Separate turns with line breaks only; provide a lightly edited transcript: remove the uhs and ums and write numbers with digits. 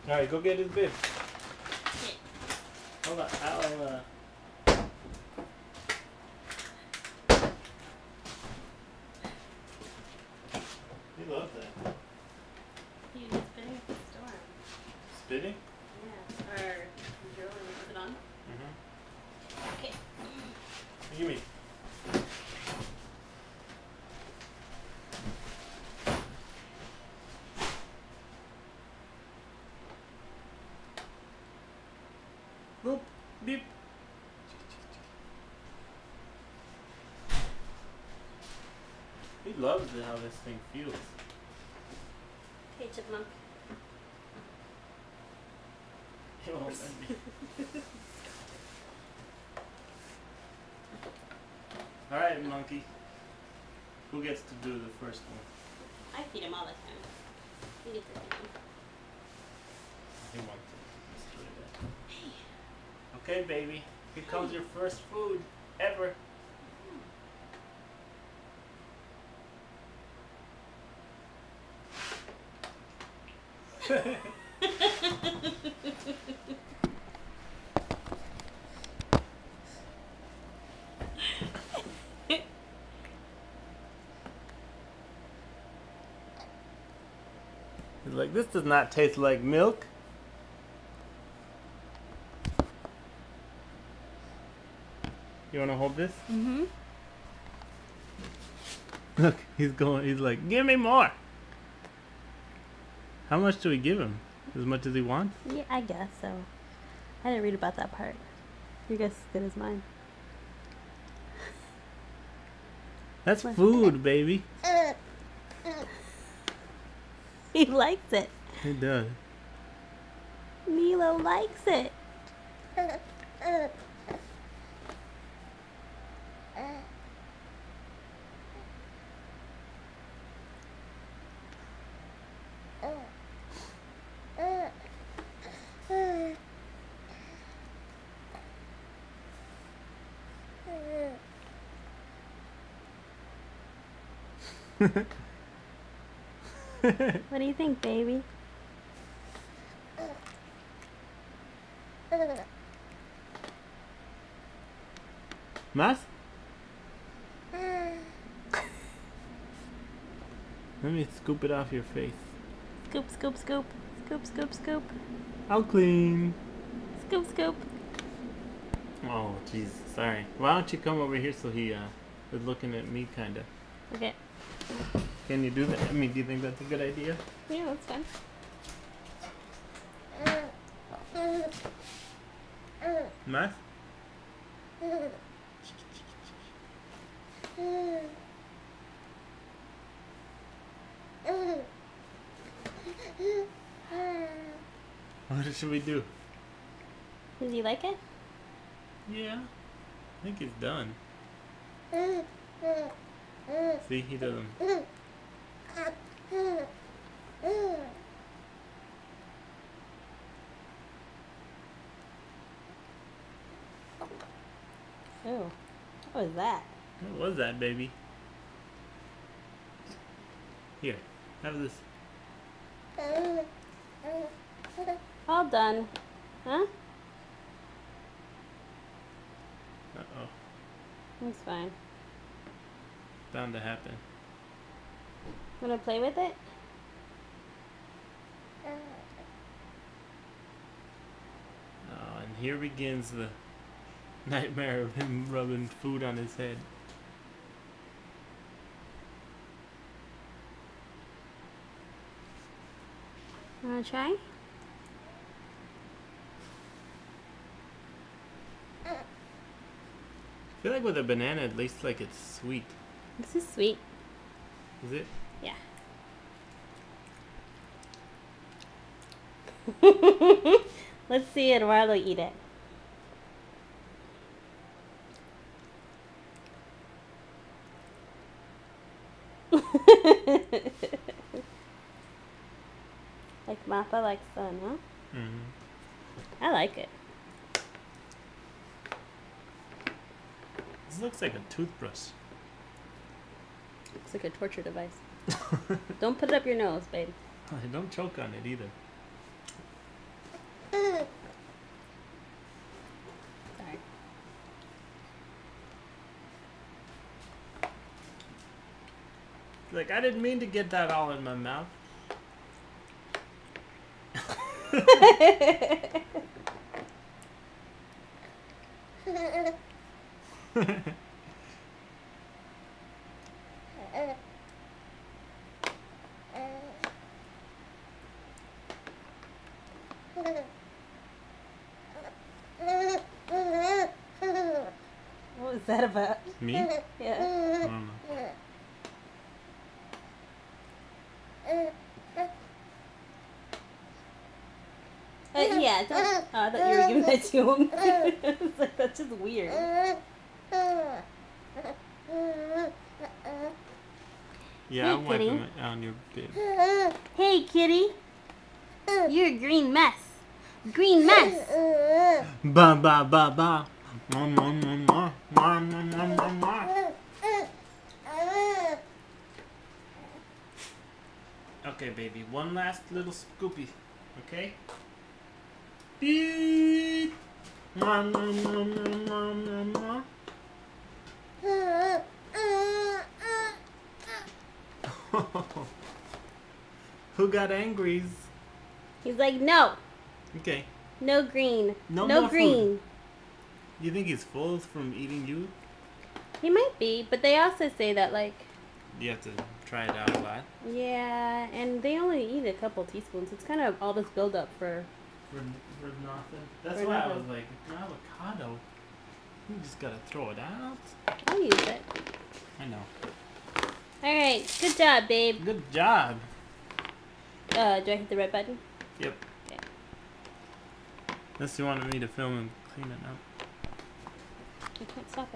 Alright, go get his bib.
Okay.
Hold on, I'll He loves that.
He was spinning up the storm.
Spitting?
Yeah. Or drilling. Is it on?
Mm-hmm.
Okay.
Give me. Boop. Beep. He loves it how this thing feels.
Hey, chipmunk.
He won't let me. Alright, monkey. Who gets to do the first one?
I feed him all the time. You get to feed him.
He wants to. Let's do that.
Hey.
Okay, baby. Here comes your first food ever. He's like, this does not taste like milk. You want to hold this?
Mm-hmm.
Look, he's like, give me more. How much do we give him? As much as he wants?
Yeah, I guess so. I didn't read about that part. Your guess is as good as mine.
That's food, baby.
He likes it.
He does.
Milo likes it. What do you think, baby?
Mas? Let me scoop it off your face.
Scoop, scoop, scoop. Scoop, scoop, scoop.
How clean.
Scoop, scoop.
Oh, jeez. Sorry. Why don't you come over here so he is looking at me, kind of.
Okay.
Can you do that? I mean, do you think that's a good idea?
Yeah, that's fine.
Mas? What should we do?
Does he like it?
Yeah. I think he's done. See, he doesn't.
Oh, what was that?
What was that, baby? Here, have this.
All done. Huh?
Uh-oh.
It's fine.
Bound to happen.
Wanna play with it?
Oh, and here begins the nightmare of him rubbing food on his head.
Wanna try?
I feel like with a banana, at least like it's sweet.
This is sweet.
Is it?
Yeah. Let's see Eduardo eat it. Like Mappa likes sun, huh?
Mm-hmm.
I like it.
This looks like a toothbrush.
Looks like a torture device. Don't put it up your nose, babe.
Don't choke on it either.
Sorry.
Like, I didn't mean to get that all in my mouth.
What was that about?
Me?
Yeah.
I don't know.
Yeah, don't, oh, I thought you were giving that to him. I was like, that's just weird.
Yeah,
Hey,
I'm wiping
kitty.
it on your bib.
Hey, kitty. You're a green mess. Green mess.
Ba ba ba ba. Mwah, mwah, mwah, mwah. Mwah, mwah, mwah, mwah, mwah. Okay, baby. One last little scoopy. Okay? Beep. Mwah, mwah, mwah, mwah, mwah, mwah. Who got angries?
He's like, no.
Okay.
No green.
No
No
more
green.
You think he's full from eating you?
He might be, but they also say that, like,
You have to try it out a lot.
yeah, and they only eat a couple teaspoons. It's kind of all this buildup for.
For nothing. That's
For
why I
nothing.
was like, an avocado. You just gotta throw it out.
I'll use it.
I know.
Alright, good job, babe.
Good job.
Do I hit the red button?
Yep.
Okay.
Unless you wanted me to film and clean it up.
I can't stop it.